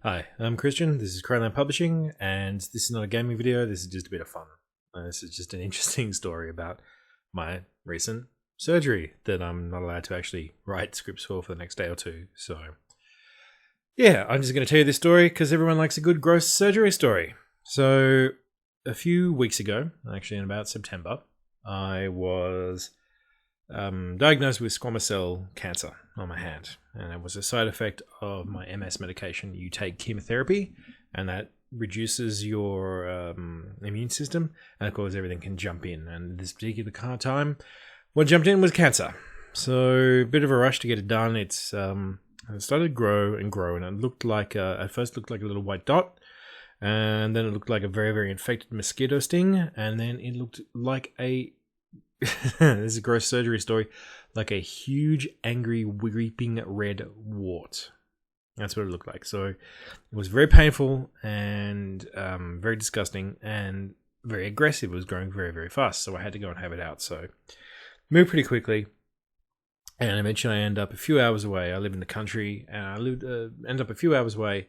Hi, I'm Christian. This is Crowland Publishing, and this is not a gaming video. This is just a bit of fun. This is just an interesting story about my recent surgery that I'm not allowed to actually write scripts for the next day or two. So, yeah, I'm just going to tell you this story because everyone likes a good gross surgery story. So, a few weeks ago, actually in about September, I was diagnosed with squamous cell cancer on my hand, and it was a side effect of my MS medication. You take chemotherapy, and that reduces your immune system, and of course everything can jump in. And this particular time, what jumped in was cancer. So a bit of a rush to get it done. It started to grow and grow, and it looked like at first looked like a little white dot, and then it looked like a very, very infected mosquito sting, and then it looked like a this is a gross surgery story, like a huge, angry, weeping red wart. That's what it looked like. So it was very painful and very disgusting and very aggressive. It was growing very, very fast. So I had to go and have it out. So moved pretty quickly. And eventually I end up a few hours away. I live in the country, and I end up a few hours away,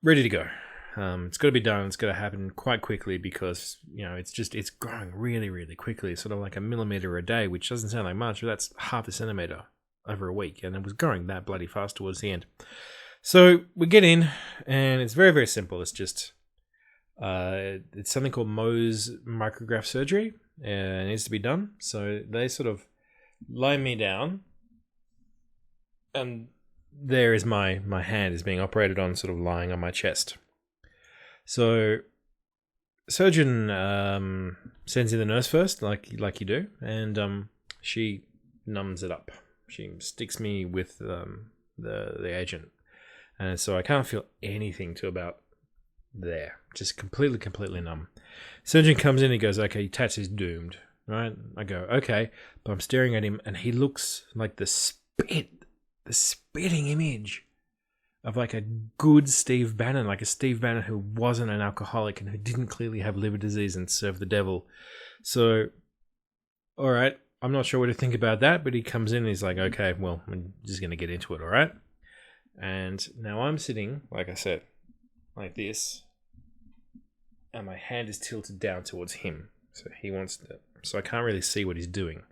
ready to go. It's got to be done. It's got to happen quite quickly because, it's growing really, really quickly. It's sort of like a millimeter a day, which doesn't sound like much, but that's half a centimeter over a week. And it was growing that bloody fast towards the end. So we get in, and it's very, very simple. It's just, it's something called Mohs micrograph surgery. And it needs to be done. So they sort of lie me down, and there is my hand is being operated on, sort of lying on my chest. So, surgeon sends in the nurse first, like you do, and she numbs it up. She sticks me with the agent, and so I can't feel anything to about there, just completely numb. Surgeon comes in and he goes, "Okay, Tats is doomed." Right? I go, "Okay," but I'm staring at him, and he looks like the spitting image of like a good Steve Bannon, like a Steve Bannon who wasn't an alcoholic and who didn't clearly have liver disease and serve the devil. So, all right, I'm not sure what to think about that, but he comes in and he's like, "Okay, well, I'm just going to get into it, all right?" And now I'm sitting, like I said, like this, and my hand is tilted down towards him. So he wants to, so I can't really see what he's doing,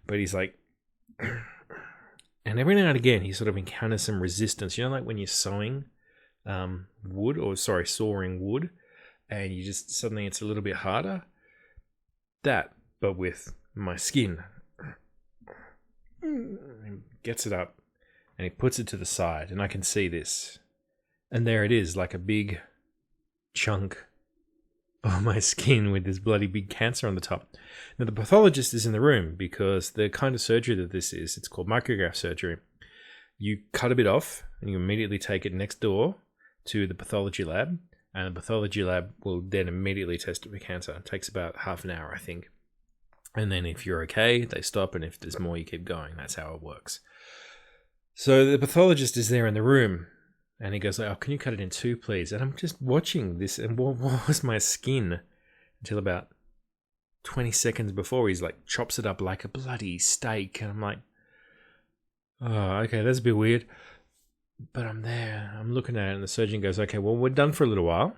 but he's like, and every now and again, he sort of encounters some resistance. You know, like when you're sawing sawing wood, and you just suddenly it's a little bit harder. That, but with my skin. He gets it up, and he puts it to the side, and I can see this. And there it is, like a big chunk of my skin with this bloody big cancer on the top. Now, the pathologist is in the room because the kind of surgery that this is, it's called micrograph surgery. You cut a bit off and you immediately take it next door to the pathology lab, and the pathology lab will then immediately test it for cancer. It takes about half an hour, I think. And then if you're okay, they stop, and if there's more, you keep going. That's how it works. So the pathologist is there in the room, and he goes, "Oh, can you cut it in two, please?" And I'm just watching this, and what was my skin until about 20 seconds before he's like chops it up like a bloody steak. And I'm like, "Oh, okay, that's a bit weird." But I'm there, I'm looking at it, and the surgeon goes, "Okay, well, we're done for a little while,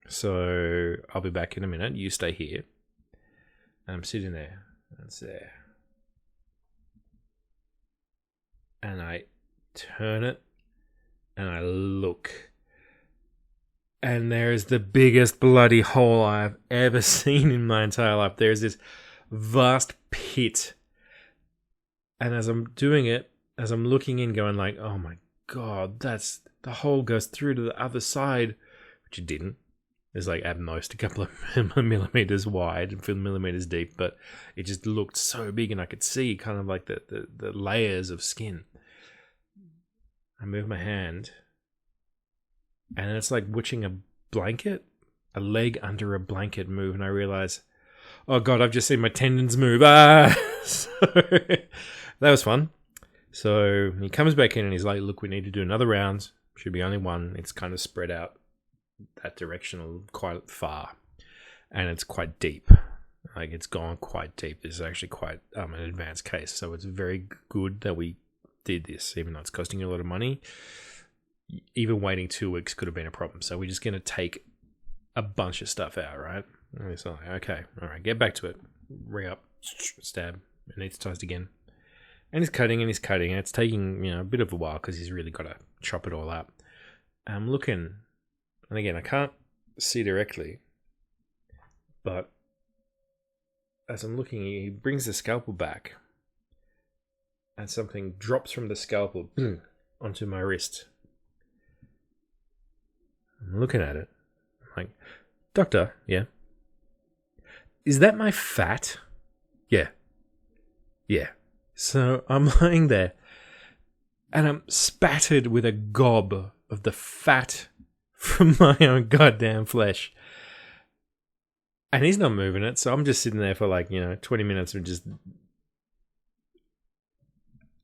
so I'll be back in a minute. You stay here." And I'm sitting there, and it's there. And I turn it, and I look, and there is the biggest bloody hole I've ever seen in my entire life. There's this vast pit. And as I'm doing it, as I'm looking in, going like, "Oh my God, that's the hole goes through to the other side," which it didn't. It's like at most a couple of millimeters wide and 4 millimeters deep, but it just looked so big, and I could see kind of like the layers of skin. I move my hand, and it's like watching a leg under a blanket move, and I realize, oh God, I've just seen my tendons move. So that was fun. So he comes back in and he's like, "Look, we need to do another round. Should be only one. It's kind of spread out that direction quite far, and it's quite deep. Like, it's gone quite deep. This is actually quite an advanced case, so it's very good that we did this, even though it's costing you a lot of money. even waiting 2 weeks could have been a problem. So we're just going to take a bunch of stuff out, right? And it's like, okay, all right, get back to it. Re-up, stab, anesthetized again. And he's cutting and he's cutting. And it's taking, a bit of a while because he's really got to chop it all up. I'm looking, and again, I can't see directly, but as I'm looking, he brings the scalpel back, and something drops from the scalpel onto my wrist. I'm looking at it. I'm like, doctor, yeah? Is that my fat? Yeah. Yeah. So I'm lying there, and I'm spattered with a gob of the fat from my own goddamn flesh. And he's not moving it, so I'm just sitting there for 20 minutes and just...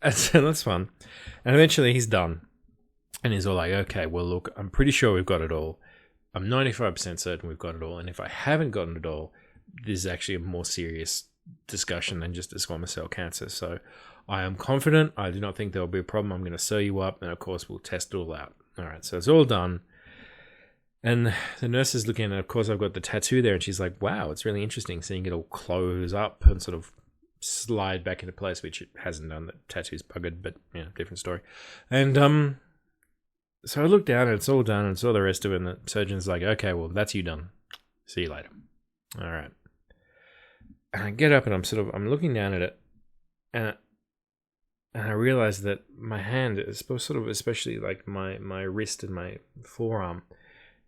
And so that's fun. And eventually he's done. And he's all like, okay, well, look, I'm pretty sure we've got it all. I'm 95% certain we've got it all. And if I haven't gotten it all, this is actually a more serious discussion than just a squamous cell cancer. So I am confident. I do not think there will be a problem. I'm going to sew you up. And of course, we'll test it all out. All right, so it's all done. And the nurse is looking, and of course, I've got the tattoo there. And she's like, wow, it's really interesting seeing it all close up and sort of slide back into place, which it hasn't done. The tattoo's buggered, but different story. And so I look down and it's all done and saw the rest of it, and the surgeon's like, okay, well, that's you done. See you later. All right. And I get up and I'm looking down at it, and I realize that my hand is sort of, especially like my wrist and my forearm,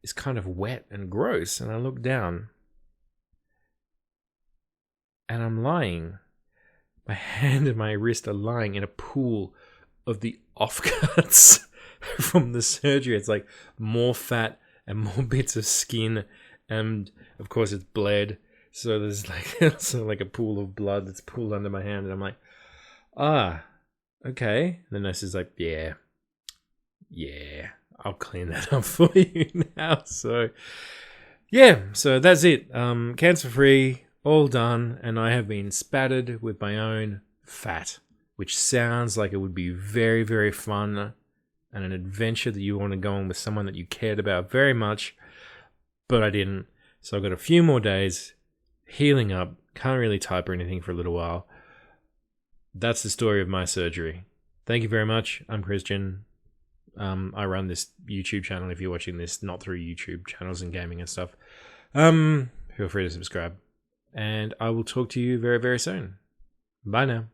is kind of wet and gross. And I look down and I'm lying. My hand and my wrist are lying in a pool of the offcuts from the surgery. It's like more fat and more bits of skin. And of course it's bled. So there's like a pool of blood that's pooled under my hand. And I'm like, okay. The nurse is like, yeah, I'll clean that up for you now. So, yeah, so that's it. Cancer-free, all done, and I have been spattered with my own fat, which sounds like it would be very, very fun and an adventure that you want to go on with someone that you cared about very much, but I didn't. So I've got a few more days healing up. Can't really type or anything for a little while. That's the story of my surgery. Thank you very much. I'm Christian. I run this YouTube channel. If you're watching this not through YouTube channels and gaming and stuff, feel free to subscribe. And I will talk to you very, very soon. Bye now.